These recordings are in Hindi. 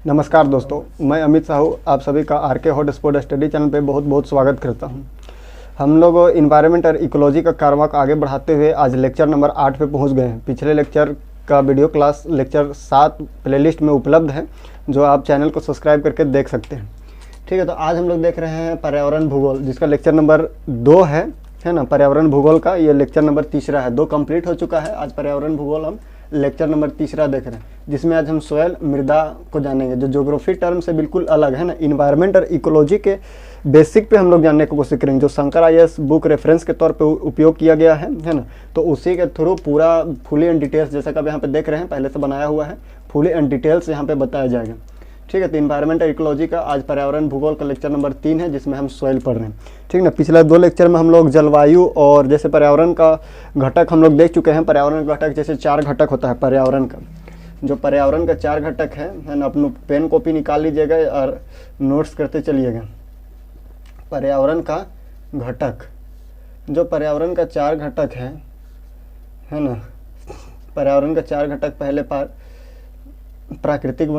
नमस्कार दोस्तों, मैं अमित साहू आप सभी का आर के हॉट स्पॉट स्टडी चैनल पे बहुत बहुत स्वागत करता हूं। हम लोग इन्वायरमेंट और इकोलॉजी का कारवां को आगे बढ़ाते हुए आज लेक्चर नंबर 8 पे पहुंच गए हैं। पिछले लेक्चर का वीडियो क्लास लेक्चर 7 प्लेलिस्ट में उपलब्ध है, जो आप चैनल को सब्सक्राइब करके देख सकते हैं। ठीक है, तो आज हम लोग देख रहे हैं पर्यावरण भूगोल, जिसका लेक्चर नंबर 2 है ना। पर्यावरण भूगोल का ये लेक्चर नंबर 3 है, 2 कंप्लीट हो चुका है। आज पर्यावरण भूगोल हम लेक्चर नंबर 3 देख रहे हैं, जिसमें आज हम सोयल मृदा को जानेंगे, जो ज्योग्राफी टर्म से बिल्कुल अलग है ना। इन्वायरमेंट और इकोलॉजी के बेसिक पे हम लोग जानने की कोशिश करेंगे, जो शंकर IAS बुक रेफरेंस के तौर पे उपयोग किया गया है ना। तो उसी के थ्रू पूरा फुली एंड डिटेल्स, जैसा कि आप यहाँ पे देख रहे हैं, पहले से बनाया हुआ है, फुली एंड डिटेल्स यहाँ पे बताया जाएगा। ठीक है, तो इन्वायरमेंट और इकोलॉजी का आज पर्यावरण भूगोल का लेक्चर नंबर 3 है, जिसमें हम सोइल पढ़ रहे हैं। ठीक ना, पिछले 2 लेक्चर में हम लोग जलवायु और जैसे पर्यावरण का घटक हम लोग देख चुके हैं। पर्यावरण घटक जैसे 4 घटक होता है पर्यावरण का, जो पर्यावरण का 4 घटक है ना। अपना पेन कॉपी निकाल लीजिएगा और नोट्स करते चलिएगा। पर्यावरण का घटक, जो पर्यावरण का 4 घटक है ना। पर्यावरण का 4 घटक, पहले प्राकृतिक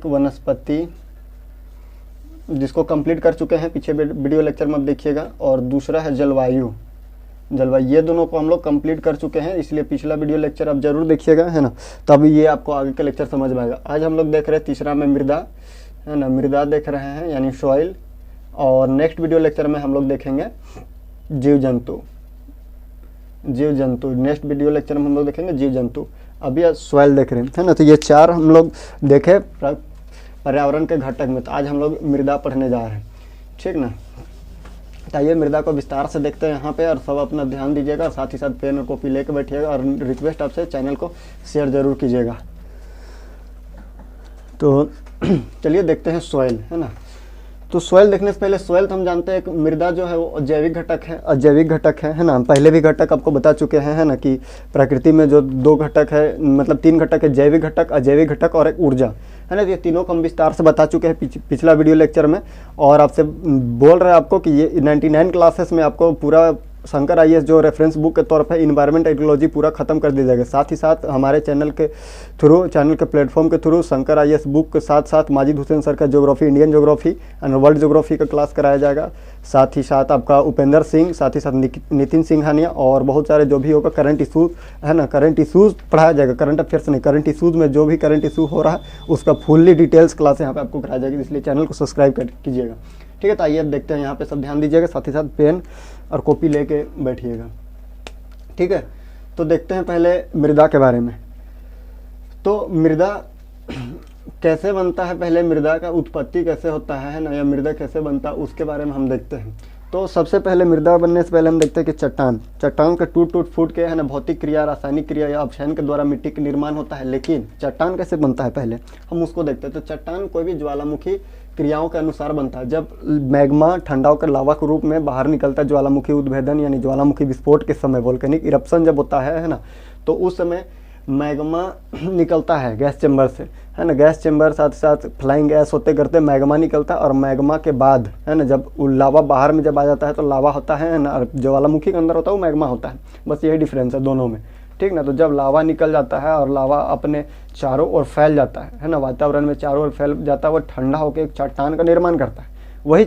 वनस्पति जिसको कंप्लीट कर चुके हैं पीछे वीडियो लेक्चर में, आप देखिएगा। और दूसरा है जलवायु। ये दोनों को हम लोग कंप्लीट कर चुके हैं, इसलिए पिछला वीडियो लेक्चर आप जरूर देखिएगा, है ना। तब ये आपको आगे का लेक्चर समझ में आएगा। आज हम लोग देख रहे हैं 3 में मृदा, है ना। मृदा देख रहे हैं, यानी सॉइल। और नेक्स्ट वीडियो लेक्चर में हम लोग देखेंगे जीव जंतु। नेक्स्ट वीडियो लेक्चर में हम लोग देखेंगे जीव जंतु। अभी आज सॉइल देख रहे हैं, है ना। तो ये 4 हम लोग देखे पर्यावरण के घटक में। तो आज हम लोग मृदा पढ़ने जा रहे हैं, ठीक ना। तो आइए मृदा को विस्तार से देखते हैं यहाँ पे, और सब अपना ध्यान दीजिएगा, और साथ ही साथ पेन और कॉपी लेके बैठिएगा। और रिक्वेस्ट आपसे चैनल को शेयर जरूर कीजिएगा। तो चलिए देखते हैं सॉइल, है ना। तो सॉइल देखने से पहले, सॉइल तो हम जानते हैं एक मृदा जो है वो जैविक घटक है, अजैविक घटक है ना। पहले भी घटक आपको बता चुके हैं, है ना, कि प्रकृति में जो 2 घटक है, मतलब 3 घटक है, जैविक घटक, अजैविक घटक और एक ऊर्जा, है ना। ये तीनों को हम विस्तार से बता चुके हैं पिछला वीडियो लेक्चर में। और आपसे बोल रहे हैं आपको कि ये 99 क्लासेस में आपको पूरा शंकर IAS जो रेफरेंस बुक के तौर पे इन्वायरमेंट इकोलॉजी पूरा खत्म कर दिया जाएगा। साथ ही साथ हमारे चैनल के प्लेटफॉर्म के थ्रू शंकर IAS बुक के साथ साथ माजिद हुसैन सर का geography, Indian geography and world geography का क्लास कराया जाएगा। साथ ही साथ आपका उपेंद्र सिंह, साथ ही साथ नितिन सिंघानिया, और बहुत सारे जो भी होगा करंट इशूज़, है ना। करंट इशूज़ पढ़ाया जाएगा, करंट अफेयर्स नहीं, करंट इशूज़ में जो भी करंट इशू हो रहा है उसका फुल्ली डिटेल्स क्लास यहाँ पे आपको कराया जाएगी, इसलिए चैनल को सब्सक्राइब कीजिएगा। ठीक है, तो आइए अब देखते हैं, यहाँ पे सब ध्यान दीजिएगा, साथ ही साथ पेन और कॉपी लेके बैठिएगा। ठीक है, तो देखते हैं पहले मृदा के बारे में। तो मृदा कैसे बनता है, पहले मृदा का उत्पत्ति कैसे होता है ना, या मृदा कैसे बनता है उसके बारे में हम देखते हैं। तो सबसे पहले मृदा बनने से पहले हम देखते हैं कि चट्टान के टूट फूट के, है ना, भौतिक क्रिया, रासायनिक क्रिया या अपक्षयन के द्वारा मिट्टी का निर्माण होता है। लेकिन चट्टान कैसे बनता है पहले हम उसको देखते हैं। तो चट्टान कोई भी ज्वालामुखी क्रियाओं के अनुसार बनता है। जब मैग्मा ठंडा होकर लावा के रूप में बाहर निकलता है, ज्वालामुखी उद्भेदन यानी ज्वालामुखी विस्फोट के समय, वोल्केनिक इरप्शन जब होता है ना, तो उस समय मैग्मा निकलता है गैस चैम्बर से, है ना। गैस चैम्बर साथ साथ फ्लाइंग गैस होते करते मैग्मा निकलता है। और मैग्मा के बाद, है ना, जब लावा बाहर में जब आ जाता है तो लावा होता है ना, और ज्वालामुखी के अंदर होता है वो मैग्मा होता है। बस यही डिफरेंस है दोनों में, ठीक ना। तो जब लावा निकल जाता है और लावा अपने चारों ओर फैल जाता है ना, वातावरण में चारों ओर फैल जाता है, वो ठंडा होकर एक चट्टान का निर्माण करता है। वही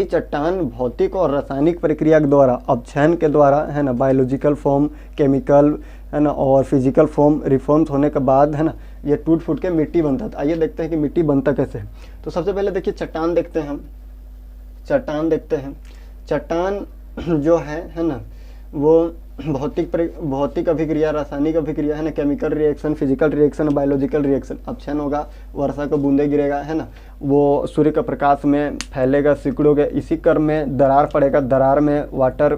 चट्टान भौतिक और रासायनिक प्रक्रिया के द्वारा, अपक्षयन के द्वारा, है ना, बायोलॉजिकल फॉर्म, केमिकल, है ना, और फिजिकल फॉर्म रिफॉर्म्स होने के बाद, है ना, ये टूट फूट के मिट्टी बनता था। आइए देखते हैं कि मिट्टी बनता कैसे है। तो सबसे पहले देखिए चट्टान देखते हैं हम। चट्टान जो है ना, वो भौतिक अभिक्रिया, रासायनिक अभिक्रिया, है ना, chemical reaction, physical reaction, biological reaction. अपक्षयन होगा, वर्षा को बूंदे गिरेगा, है ना, वो सूर्य के प्रकाश में फैलेगा, सिकुड़ोगे, इसी क्रम में दरार पड़ेगा, दरार में वाटर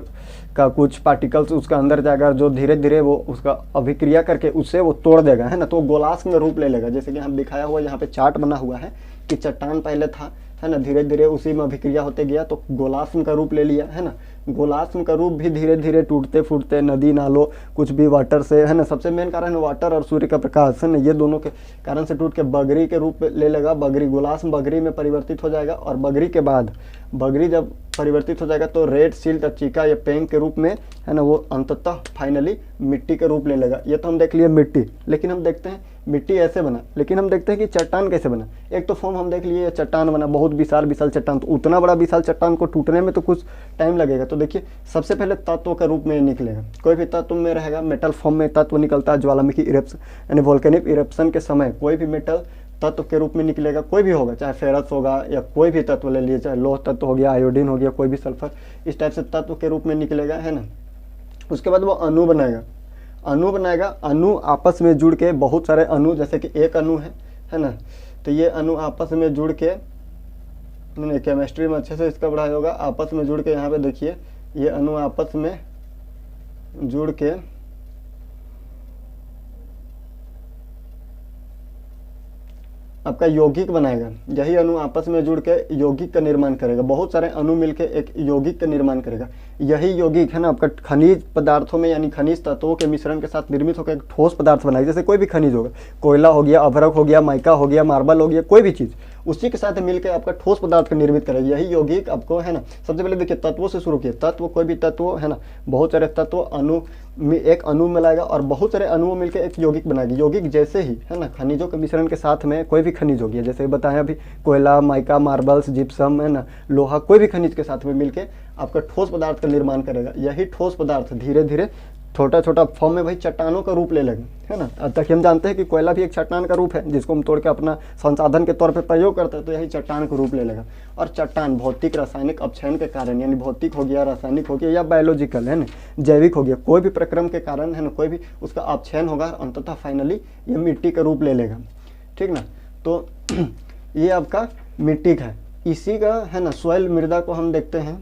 का कुछ पार्टिकल्स उसका अंदर जाएगा, जो धीरे धीरे वो उसका अभिक्रिया करके उससे वो तोड़ देगा, है ना। तो गोलार्ध में रूप ले लेगा, जैसे कि हम दिखाया हुआ यहाँ पे चार्ट बना हुआ है कि चट्टान पहले था, है ना, धीरे धीरे उसी में अभिक्रिया होते गया तो गोलार्ध का रूप ले लिया, है ना। गोलार्ध का रूप भी धीरे धीरे टूटते फूटते नदी नालों कुछ भी वाटर से, है ना, सबसे मेन कारण है वाटर और सूर्य का प्रकाश, है ना, ये दोनों के कारण से टूट के बगरी के रूप ले लेगा। बगरी, गोलार्ध बगरी में परिवर्तित हो जाएगा। और बगरी के बाद, बगरी जब परिवर्तित हो जाएगा तो रेड सिल्ट चीका या पेंग के रूप में, है ना, वो अंततः फाइनली मिट्टी का रूप ले लेगा। ये तो हम देख लिए मिट्टी, लेकिन हम देखते हैं मिट्टी ऐसे बना, लेकिन हम देखते हैं कि चट्टान कैसे बना। एक तो फॉर्म हम देख लिए चट्टान बना, बहुत विशाल विशाल चट्टान, तो उतना बड़ा विशाल चट्टान को टूटने में तो कुछ टाइम लगेगा। तो देखिए सबसे पहले तत्व के रूप में निकलेगा, कोई भी तत्व में रहेगा, मेटल फॉर्म में तत्व निकलता है ज्वालामुखी इरेप्शन यानी वोल्केनिक इरेप्शन के समय कोई भी मेटल तत्व के रूप में निकलेगा, कोई भी होगा, चाहे फेरस होगा या कोई भी तत्व ले लीजिए, चाहे लोह तत्व हो गया, आयोडीन हो गया, कोई भी सल्फर, इस टाइप से तत्व के रूप में निकलेगा, है ना। उसके बाद वो अणु बनाएगा, अणु बनाएगा, अणु आपस में जुड़ के बहुत सारे अणु, जैसे कि एक अणु है ना, तो ये अणु आपस में जुड़ के, नहीं केमिस्ट्री में अच्छे से इसका पढ़ाई होगा, आपस में जुड़ के, यहाँ पे देखिए ये अणु आपस में जुड़ के आपका यौगिक बनाएगा। यही अणु आपस में जुड़ के यौगिक का निर्माण करेगा, बहुत सारे अणु मिलकर एक यौगिक का निर्माण करेगा। यही यौगिक, है ना, आपका खनिज पदार्थों में यानी खनिज तत्वों के मिश्रण के साथ निर्मित होकर एक ठोस पदार्थ बनाएगा। जैसे कोई भी खनिज होगा, कोयला हो गया, अभ्रक हो गया, माइका हो गया, मार्बल हो गया, कोई भी चीज़ उसी के साथ मिलकर आपका ठोस पदार्थ का निर्मित करेगा। यही यौगिक आपको, है ना, सबसे पहले देखिए तत्वों से शुरू किया, तत्व कोई भी तत्व, है ना, बहुत सारे तत्व अणु में एक अणु मिलाएगा और बहुत सारे अणुओं मिलकर एक यौगिक बनाएगी। यौगिक जैसे ही, है ना, खनिजों के मिश्रण के साथ में कोई भी खनिज हो गया, जैसे बताया अभी कोयला, माइका, मार्बल्स, जिप्सम, है ना, लोहा, कोई भी खनिज के साथ में मिलकर आपका ठोस पदार्थ का निर्माण करेगा। यही ठोस पदार्थ धीरे धीरे छोटा छोटा फॉर्म में भाई चट्टानों का रूप ले लेगा, है ना। अब तक हम जानते हैं कि कोयला भी एक चट्टान का रूप है, जिसको हम तोड़ के अपना संसाधन के तौर पे प्रयोग करते हैं, तो यही चट्टान का रूप ले लेगा। और चट्टान भौतिक रासायनिक अपक्षयन के कारण, यानी भौतिक हो गया, रासायनिक हो गया या बायोलॉजिकल, है ना, जैविक हो गया, कोई भी प्रक्रम के कारण, है ना, कोई भी उसका अपक्षयन होगा, अंततः फाइनली ये मिट्टी का रूप ले लेगा, ठीक ना। तो ये आपका मिट्टी का है, इसी का, है ना, सॉइल मृदा को हम देखते हैं।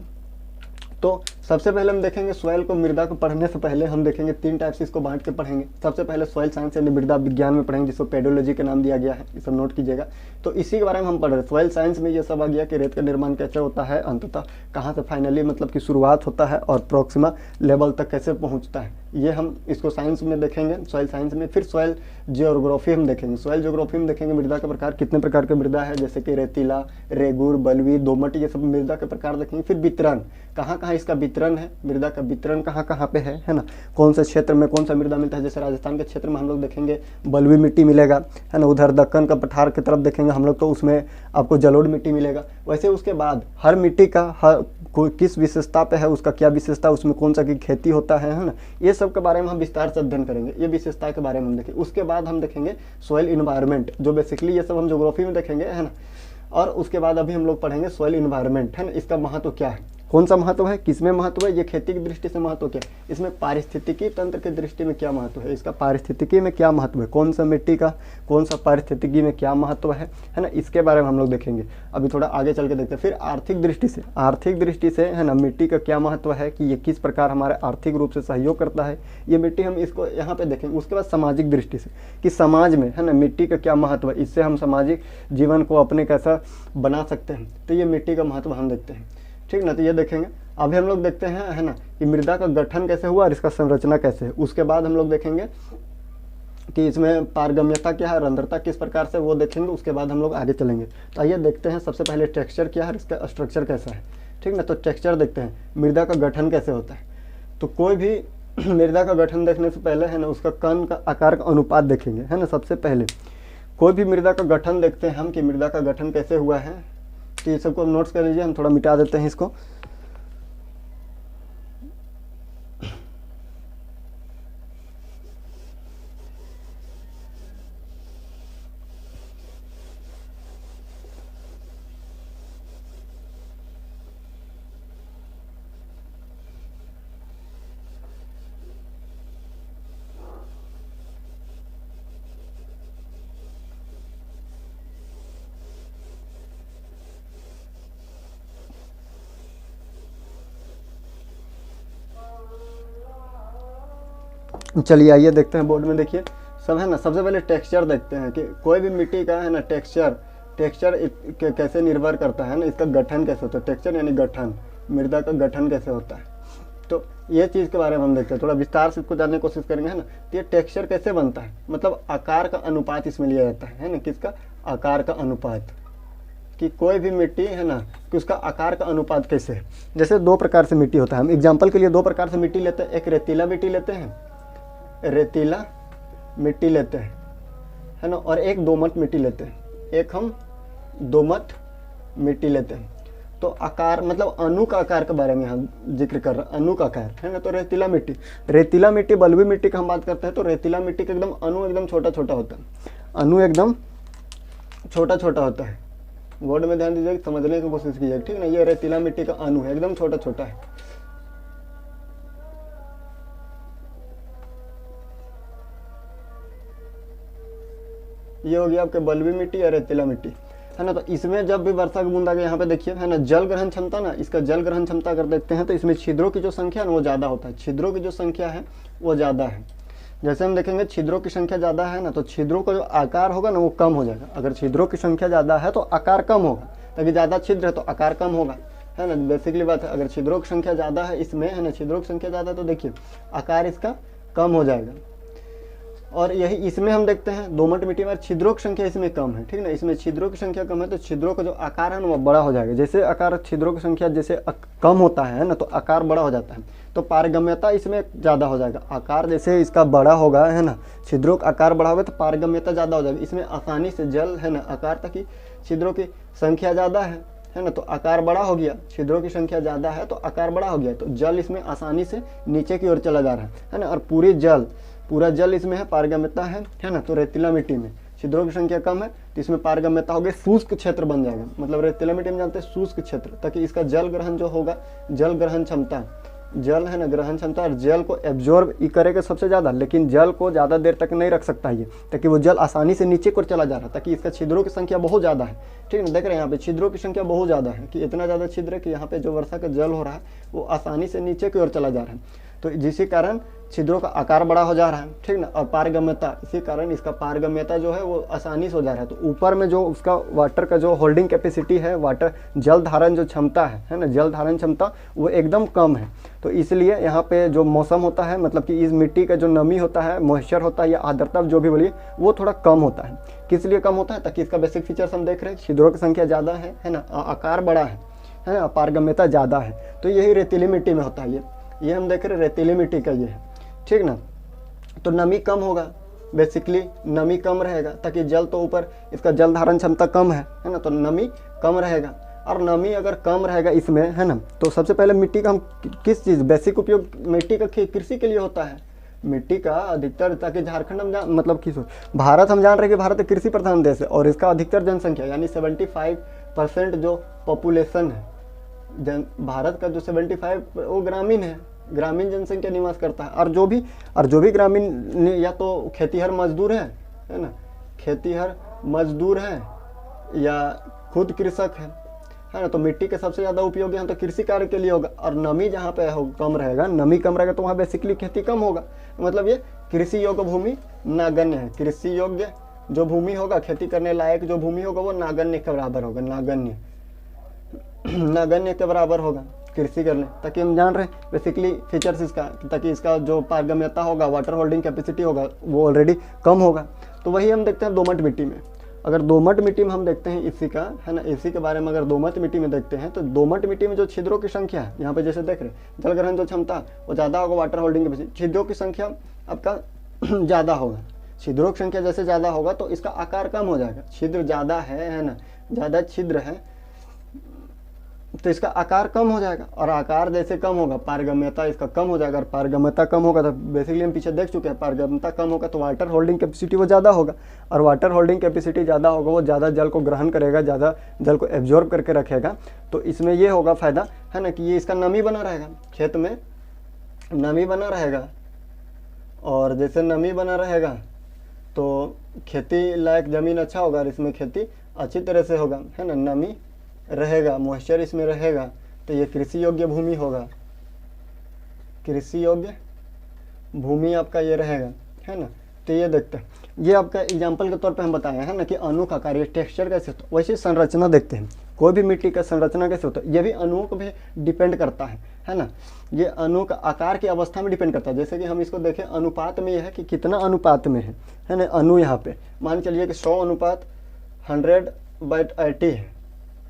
तो सबसे पहले हम देखेंगे सॉइल को, मृदा को पढ़ने से पहले हम देखेंगे 3 टाइप से इसको बांट के पढ़ेंगे। सबसे पहले सॉइल साइंस यानी मृदा विज्ञान में पढ़ेंगे, जिसको पेडोलॉजी का नाम दिया गया है, ये सब नोट कीजिएगा। तो इसी के बारे में हम पढ़ रहे हैं। सॉइल साइंस में ये सब आ गया कि रेत का निर्माण कैसे होता है, अंततः कहाँ से फाइनली मतलब की शुरुआत होता है और प्रोक्सिमा लेवल तक कैसे पहुँचता है, ये हम इसको साइंस में देखेंगे, सॉइल साइंस में। फिर सॉइल जियोग्राफी हम देखेंगे, सॉइल जियोग्राफी में देखेंगे मृदा का प्रकार, कितने प्रकार के मृदा है, जैसे कि रेतीला, रेगुर, बलुई, दोमट, ये सब मृदा के प्रकार देखेंगे। फिर वितरण, कहाँ कहाँ इसका वितरण है, मृदा का वितरण कहाँ कहाँ पे है ना, कौन से क्षेत्र में कौन सा मृदा मिलता है। जैसे राजस्थान के क्षेत्र में हम लोग देखेंगे बलुई मिट्टी मिलेगा, है ना, उधर दक्कन का पठार की तरफ देखेंगे हम लोग तो उसमें आपको जलोढ़ मिट्टी मिलेगा। वैसे उसके बाद हर मिट्टी का हर किस विशेषता पे है, उसका क्या विशेषता, उसमें कौन सा की खेती होता है ना, ये सब के बारे में हम विस्तार से अध्ययन करेंगे। ये विशेषता के बारे में हम देखेंगे। उसके बाद हम देखेंगे सॉइल इन्वायरमेंट, जो बेसिकली ये सब हम ज्योग्राफी में देखेंगे, है ना। और उसके बाद अभी हम लोग पढ़ेंगे सॉइल इन्वायरमेंट, है ना, इसका महत्व क्या है, कौन सा महत्व है, किसमें महत्व है, ये खेती की दृष्टि से महत्व क्या है, इसमें पारिस्थितिकी तंत्र की दृष्टि में क्या महत्व है, इसका पारिस्थितिकी में क्या महत्व है, कौन सा मिट्टी का कौन सा पारिस्थितिकी में क्या महत्व है ना, इसके बारे में हम लोग देखेंगे। अभी थोड़ा आगे चल के देखते हैं। फिर आर्थिक दृष्टि से, है ना, मिट्टी का क्या महत्व है कि ये किस प्रकार हमारे आर्थिक रूप से सहयोग करता है, ये मिट्टी हम इसको यहाँ पे देखेंगे। उसके बाद सामाजिक दृष्टि से कि समाज में, है ना, मिट्टी का क्या महत्व है, इससे हम सामाजिक जीवन को अपने कैसा बना सकते हैं, तो ये मिट्टी का महत्व हम देखते हैं, ठीक ना। तो ये देखेंगे। अभी हम लोग देखते हैं, है ना, कि मृदा का गठन कैसे हुआ और इसका संरचना कैसे है। उसके बाद हम लोग देखेंगे कि इसमें पारगम्यता क्या है, रंध्रता किस प्रकार से, वो देखेंगे। उसके बाद हम लोग आगे चलेंगे। तो आइए देखते हैं सबसे पहले टेक्सचर क्या है, इसका स्ट्रक्चर कैसा है, ठीक ना। तो टेक्सचर देखते हैं, मृदा का गठन कैसे होता है। तो कोई भी मृदा का गठन देखने से पहले, है ना, उसका कण का आकार का अनुपात देखेंगे, है ना। सबसे पहले कोई भी मृदा का गठन देखते हैं हम कि मृदा का गठन कैसे हुआ है। तो ये सबको नोट्स कर लीजिए, हम थोड़ा मिटा देते हैं इसको। चलिए आइए देखते हैं, बोर्ड में देखिए सब, है ना। सबसे पहले टेक्सचर देखते हैं कि कोई भी मिट्टी का, है ना, टेक्सचर कैसे निर्भर करता है ना, इसका गठन कैसे होता है। टेक्सचर यानी गठन, मृदा का गठन कैसे होता है, तो ये चीज़ के बारे में हम देखते हैं। थोड़ा विस्तार से इसको जानने की कोशिश करेंगे, है ना। तो ये टेक्सचर कैसे बनता है, मतलब आकार का अनुपात इसमें लिया जाता है ना, किसका, आकार का अनुपात, कि कोई भी मिट्टी है ना कि उसका आकार का अनुपात कैसे है। जैसे दो प्रकार से मिट्टी होता है, हम एग्जांपल के लिए दो प्रकार से मिट्टी लेते हैं, एक रेतीला मिट्टी लेते हैं, रेतीला मिट्टी लेते हैं, है ना, और एक दोमट मिट्टी लेते हैं, एक हम दोमट मिट्टी लेते हैं। तो आकार मतलब अणु का आकार के बारे में हम जिक्र कर रहे हैं, अणु का आकार, है ना। तो रेतीला मिट्टी बलुई मिट्टी की हम बात करते हैं, तो रेतीला मिट्टी का एकदम अणु एकदम छोटा छोटा होता है, अणु एकदम छोटा छोटा होता है। वर्ड में ध्यान दीजिए, समझने की कोशिश कीजिए, ठीक ना। ये रेतीला मिट्टी का अणु है, एकदम छोटा छोटा है। ये हो गया आपके बलुई मिट्टी या रेतीला मिट्टी, है ना। तो इसमें जब भी वर्षा की बूंद आ गई, यहाँ पे देखिए, है ना, जल ग्रहण क्षमता ना, इसका जल ग्रहण क्षमता अगर देखते हैं तो इसमें छिद्रों की जो संख्या है ना वो ज़्यादा होता है, छिद्रों की जो संख्या है वो ज़्यादा है। जैसे हम देखेंगे छिद्रों की संख्या ज़्यादा है ना, तो छिद्रों का जो आकार होगा ना वो कम हो जाएगा। अगर छिद्रों की संख्या ज़्यादा है तो आकार कम होगा, ताकि ज़्यादा छिद्र है तो आकार कम होगा, है ना। बेसिकली बात है, अगर छिद्रों की संख्या ज़्यादा है इसमें, है ना, छिद्रों की संख्या ज़्यादा है तो देखिए आकार इसका कम हो जाएगा। और यही इसमें हम देखते हैं दोमट मिट्टी में छिद्रों की संख्या इसमें कम है, ठीक ना। इसमें छिद्रों की संख्या कम है तो छिद्रों का जो आकार है ना वो बड़ा हो जाएगा। जैसे आकार छिद्रों की संख्या जैसे कम होता है ना, तो आकार बड़ा हो जाता है, तो पारगम्यता इसमें ज़्यादा हो जाएगा। आकार जैसे इसका बड़ा होगा, है ना, छिद्रों का आकार बड़ा होगा तो पारगम्यता ज़्यादा हो जाएगी। इसमें आसानी से जल, है ना, आकार तक की छिद्रों की संख्या ज़्यादा है ना, तो आकार बड़ा हो गया। छिद्रों की संख्या ज़्यादा है तो आकार बड़ा हो गया, तो जल इसमें आसानी से नीचे की ओर चला जा रहा है ना। और पूरा जल इसमें है, पारगम्यता है ना। तो रेतीला मिट्टी में छिद्रों की संख्या कम है तो इसमें पारगम्यता होगी, शुष्क क्षेत्र बन जाएगा। मतलब रेतीला मिट्टी में जानते हैं शुष्क क्षेत्र, ताकि इसका जल ग्रहण जो होगा, जल ग्रहण क्षमता, जल है ना ग्रहण क्षमता, और जल को एब्जॉर्ब करेगा सबसे ज़्यादा, लेकिन जल को ज़्यादा देर तक नहीं रख सकता ये, ताकि वो जल आसानी से नीचे को चला जा रहा है, ताकि इसका छिद्रों की संख्या बहुत ज़्यादा है, ठीक है ना। देख रहे हैं यहाँ पे छिद्रों की संख्या बहुत ज़्यादा है, कि इतना ज़्यादा छिद्र है कि यहाँ पे जो वर्षा का जल हो रहा है वो आसानी से नीचे की ओर चला जा रहा है, तो जिसके कारण छिद्रों का आकार बड़ा हो जा रहा है, ठीक ना। और पारगम्यता, इसी कारण इसका पारगम्यता जो है वो आसानी से हो जा रहा है। तो ऊपर में जो उसका वाटर का जो होल्डिंग कैपेसिटी है, वाटर जल धारण जो क्षमता है ना, जल धारण क्षमता वो एकदम कम है। तो इसलिए यहाँ पे जो मौसम होता है, मतलब कि इस मिट्टी का जो नमी होता है, मॉइस्चर होता है या आर्द्रता जो भी बोलिए, वो थोड़ा कम होता है। किस लिए कम होता है? ताकि इसका बेसिक फीचर्स हम देख रहे हैं, छिद्रों की संख्या ज़्यादा है ना, आकार बड़ा है ना, पारगम्यता ज़्यादा है। तो यही रेतीली मिट्टी में होता है। ये हम देख रहे हैं रेतीली मिट्टी का ये है, ठीक ना। तो नमी कम होगा, बेसिकली नमी कम रहेगा, ताकि जल तो ऊपर इसका जल धारण क्षमता कम है ना, तो नमी कम रहेगा। और नमी अगर कम रहेगा इसमें, है ना, तो सबसे पहले मिट्टी का हम किस चीज़ बेसिक उपयोग मिट्टी का कृषि के लिए होता है। मिट्टी का अधिकतर, ताकि झारखंड हम मतलब किस भारत हम जान रहे हैं कि भारत एक कृषि प्रधान देश है, और इसका अधिकतर जनसंख्या यानी 75% जो पॉपुलेशन है भारत का, जो 75 वो ग्रामीण है, ग्रामीण जनसंख्या निवास करता है। और जो भी ग्रामीण या तो खेतीहर मजदूर है ना, खेतीहर मजदूर है या खुद कृषक है ना, तो मिट्टी के सबसे ज़्यादा उपयोग यहाँ तो कृषि कार्य के लिए होगा। और नमी जहाँ पे कम रहेगा, नमी कम रहेगा तो वहाँ बेसिकली खेती कम होगा। मतलब ये कृषि योग्य भूमि नागण्य है। कृषि योग्य जो भूमि होगा, खेती करने लायक जो भूमि होगा, वो नागण्य के बराबर होगा, नागण्य के बराबर होगा कृषि करने। ताकि हम जान रहे हैं बेसिकली फीचर्स इसका, ताकि इसका जो पारगम्यता होगा, वाटर होल्डिंग कैपेसिटी होगा, वो ऑलरेडी कम होगा। तो वही हम देखते हैं दोमट मिट्टी में। अगर दोमट मिट्टी में हम देखते हैं इसी का, है ना, इसी के बारे में अगर दोमट मिट्टी में देखते हैं, तो दोमट मिट्टी में जो छिद्रों की संख्या है, यहाँ पे जैसे देख रहे हैं, जल ग्रहण जो क्षमता वो ज़्यादा होगा, वाटर होल्डिंग कैपेसिटी, छिद्रों की संख्या आपका ज़्यादा होगा। छिद्रों की संख्या जैसे ज़्यादा होगा तो इसका आकार कम हो जाएगा। छिद्र ज़्यादा है ना, ज़्यादा छिद्र है तो इसका आकार कम हो जाएगा, और आकार जैसे कम होगा पारगम्यता इसका कम हो जाएगा। और पारगम्यता कम होगा तो बेसिकली हम पीछे देख चुके हैं, पारगम्यता कम होगा तो वाटर होल्डिंग कैपेसिटी वो ज़्यादा होगा, और वाटर होल्डिंग कैपेसिटी ज़्यादा होगा, वो ज़्यादा जल को ग्रहण करेगा, ज़्यादा जल को एब्जॉर्ब करके रखेगा। तो इसमें ये होगा फ़ायदा, है ना, कि ये इसका नमी बना रहेगा, खेत में नमी बना रहेगा। और जैसे नमी बना रहेगा तो खेती लायक ज़मीन अच्छा होगा, और इसमें खेती अच्छी तरह से होगा, है ना, नमी रहेगा, मॉइस्चर इसमें रहेगा, तो ये कृषि योग्य भूमि होगा, कृषि योग्य भूमि आपका ये रहेगा, है ना। तो ये देखते हैं, ये आपका एग्जांपल के तौर पे हम बताए हैं ना कि अणु का कार्य टेक्सचर कैसे होता है। वैसे संरचना देखते हैं, कोई भी मिट्टी का संरचना कैसे होता है, ये भी अणुओं को भी डिपेंड करता है ना। ये अणु का आकार की अवस्था में डिपेंड करता है। जैसे कि हम इसको देखें, अनुपात में यह है कि कितना अनुपात में है ना अणु। यहाँ पे मान चलिए कि 100 अनुपात 100/80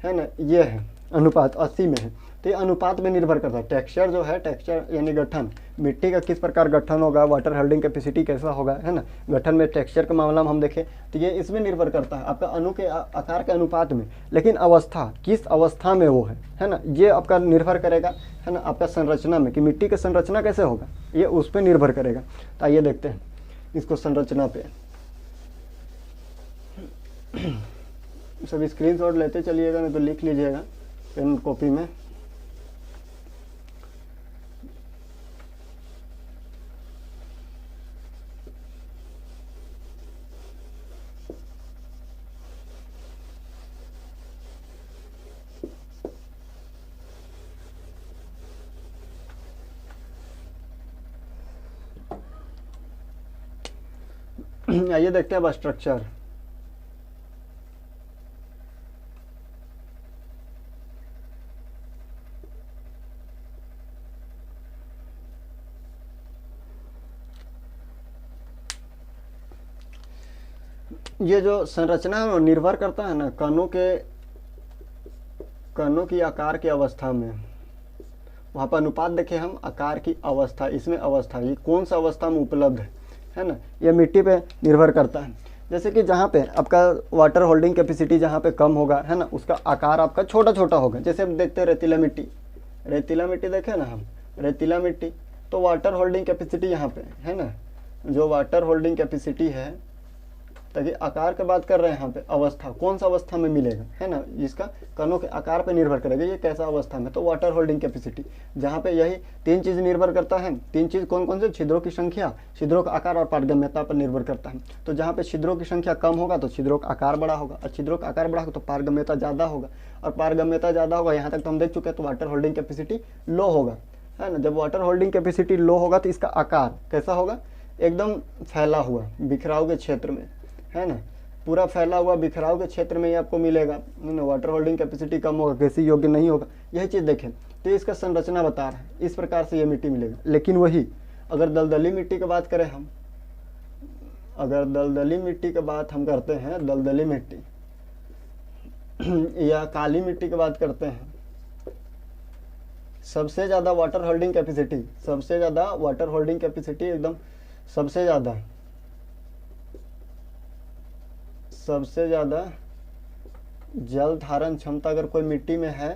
है ना, ये है अनुपात 80 में है। तो ये अनुपात में निर्भर करता है। टेक्सचर जो है, टेक्सचर यानी गठन, मिट्टी का किस प्रकार गठन होगा, वाटर होल्डिंग कैपेसिटी कैसा होगा, है ना, गठन में टेक्सचर के मामला में हम देखें तो ये इसमें निर्भर करता है आपका अणु के आकार के अनुपात में। लेकिन अवस्था, किस अवस्था में वो है ना, ये आपका निर्भर करेगा, है ना, आपका संरचना में, कि मिट्टी की संरचना कैसे होगा, ये उस पर निर्भर करेगा। तो आइए देखते हैं इसको संरचना पे। सब स्क्रीनशॉट लेते चलिएगा, नहीं तो लिख लीजिएगा पेन कॉपी में। आइए देखते हैं अब स्ट्रक्चर। ये जो संरचना है वो निर्भर करता है ना कणों की आकार की अवस्था में। वहाँ पर अनुपात देखें हम, आकार की अवस्था, इसमें अवस्था, ये कौन सा अवस्था में उपलब्ध है ना, ये मिट्टी पे निर्भर करता है। जैसे कि जहाँ पे आपका वाटर होल्डिंग कैपेसिटी जहाँ पे कम होगा, है ना, उसका आकार आपका छोटा छोटा होगा। जैसे हम देखते हैं रेतीला मिट्टी, रेतीला मिट्टी देखें ना हम, रेतीला मिट्टी, तो वाटर होल्डिंग कैपेसिटी यहाँ पे है ना, जो वाटर होल्डिंग कैपेसिटी है, ताकि आकार की बात कर रहे हैं यहाँ पे, अवस्था कौन सा अवस्था में मिलेगा, है ना, जिसका कणों के आकार पे निर्भर करेगा, ये कैसा अवस्था में, तो वाटर होल्डिंग कैपेसिटी, जहाँ पे यही 3 चीज़ निर्भर करता है। 3 चीज़ कौन कौन से, छिद्रों की संख्या, छिद्रों का आकार और पारगम्यता पर निर्भर करता है। तो जहाँ पे छिद्रों की संख्या कम होगा तो छिद्रों का आकार बड़ा होगा, और छिद्रों का आकार बड़ा होगा तो पारगम्यता ज़्यादा होगा, और पारगम्यता ज़्यादा होगा, यहाँ तक तो हम देख चुके हैं, तो वाटर होल्डिंग कैपेसिटी लो होगा, है ना। जब वाटर होल्डिंग कैपेसिटी लो होगा तो इसका आकार कैसा होगा, एकदम फैला हुआ, बिखराव के क्षेत्र में, है ना, पूरा फैला हुआ बिखराव के क्षेत्र में ही आपको मिलेगा। वाटर होल्डिंग कैपेसिटी कम होगा, कृषि योग्य नहीं होगा, यही चीज़ देखें। तो इसका संरचना बता रहा है, इस प्रकार से ये मिट्टी मिलेगा। लेकिन वही अगर दलदली मिट्टी की बात करें हम, अगर दलदली मिट्टी की बात हम करते हैं, दलदली मिट्टी या काली मिट्टी की बात करते हैं, सबसे ज़्यादा वाटर होल्डिंग कैपेसिटी, सबसे ज़्यादा वाटर होल्डिंग कैपेसिटी, एकदम सबसे ज़्यादा जल धारण क्षमता अगर कोई मिट्टी में है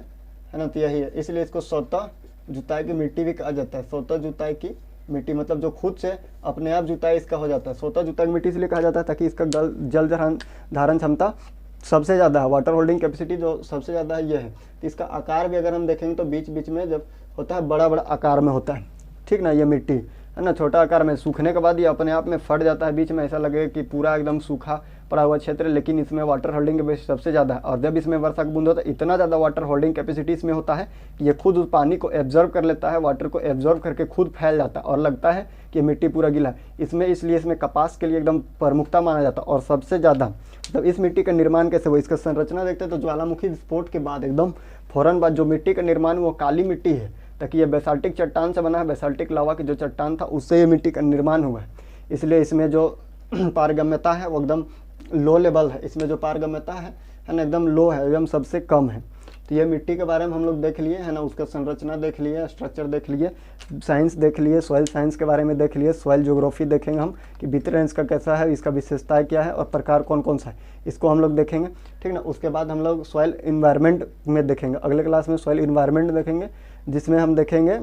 ना, तो यही है। इसलिए इसको स्वतः जुताई की मिट्टी भी कहा जाता है। स्वतः जुताई की मिट्टी मतलब जो खुद से अपने आप जुताई इसका हो जाता है, स्वतः जुताई की मिट्टी इसलिए कहा जाता है ताकि इसका जल धारण क्षमता सबसे ज़्यादा है, वाटर होल्डिंग कैपेसिटी जो सबसे ज़्यादा है ये है। तो इसका आकार भी अगर हम देखेंगे तो बीच बीच में जब होता है बड़ा बड़ा आकार में होता है, ठीक ना, ये मिट्टी है ना, छोटा आकार में, सूखने के बाद ये अपने आप में फट जाता है, बीच में ऐसा लगेगा कि पूरा एकदम सूखा पड़ा हुआ क्षेत्र, लेकिन इसमें वाटर होल्डिंग कैपेसिटी सबसे ज़्यादा है। और जब इसमें वर्षा का बूंद होता है, इतना ज़्यादा वाटर होल्डिंग कैपेसिटी इसमें होता है कि ये खुद उस पानी को एब्जॉर्व कर लेता है, वाटर को एब्जॉर्व करके खुद फैल जाता है और लगता है कि मिट्टी पूरा गीला है इसमें। इसलिए इसमें कपास के लिए एकदम प्रमुखता माना जाता है। और सबसे ज़्यादा मतलब इस मिट्टी का निर्माण कैसे हुआ, इसका संरचना देखते हैं तो ज्वालामुखी विस्फोट के बाद एकदम फ़ौरन बाद जो मिट्टी का निर्माण वो काली मिट्टी है, ताकि ये बेसाल्टिक चट्टान से बना है, बेसाल्टिक लावा की जो चट्टान था उससे ये मिट्टी का निर्माण हुआ है। इसलिए इसमें जो पारगम्यता है वो एकदम लो लेवल है, इसमें जो पारगम्यता है ना, एकदम लो है, एकदम सबसे कम है। तो ये मिट्टी के बारे में हम लोग देख लिए, है ना, उसका संरचना देख लिए, स्ट्रक्चर देख लिए, साइंस देख लिए, सॉइल साइंस के बारे में देख लिए, सॉइल ज्योग्राफी देखेंगे हम कि भीतर रेंज का कैसा है, इसका विशेषताएं क्या है और प्रकार कौन कौन सा है, इसको हम लोग देखेंगे, ठीक ना। उसके बाद हम लोग सॉइल इन्वायरमेंट में देखेंगे, अगले क्लास में सॉइल इन्वायरमेंट देखेंगे, जिसमें हम देखेंगे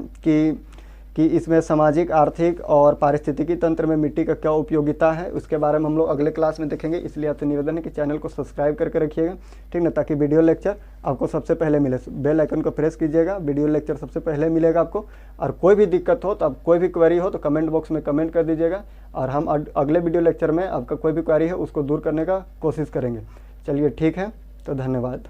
कि इसमें सामाजिक, आर्थिक और पारिस्थितिकी तंत्र में मिट्टी का क्या उपयोगिता है, उसके बारे में हम लोग अगले क्लास में देखेंगे। इसलिए आपसे निवेदन है कि चैनल को सब्सक्राइब करके रखिएगा, ठीक ना, ताकि वीडियो लेक्चर आपको सबसे पहले मिले। बेल आइकन को प्रेस कीजिएगा, वीडियो लेक्चर सबसे पहले मिलेगा आपको। और कोई भी दिक्कत हो तो आप कोई भी क्वेरी हो तो कमेंट बॉक्स में कमेंट कर दीजिएगा, और हम अगले वीडियो लेक्चर में आपका कोई भी क्वेरी है उसको दूर करने का कोशिश करेंगे। चलिए ठीक है, तो धन्यवाद।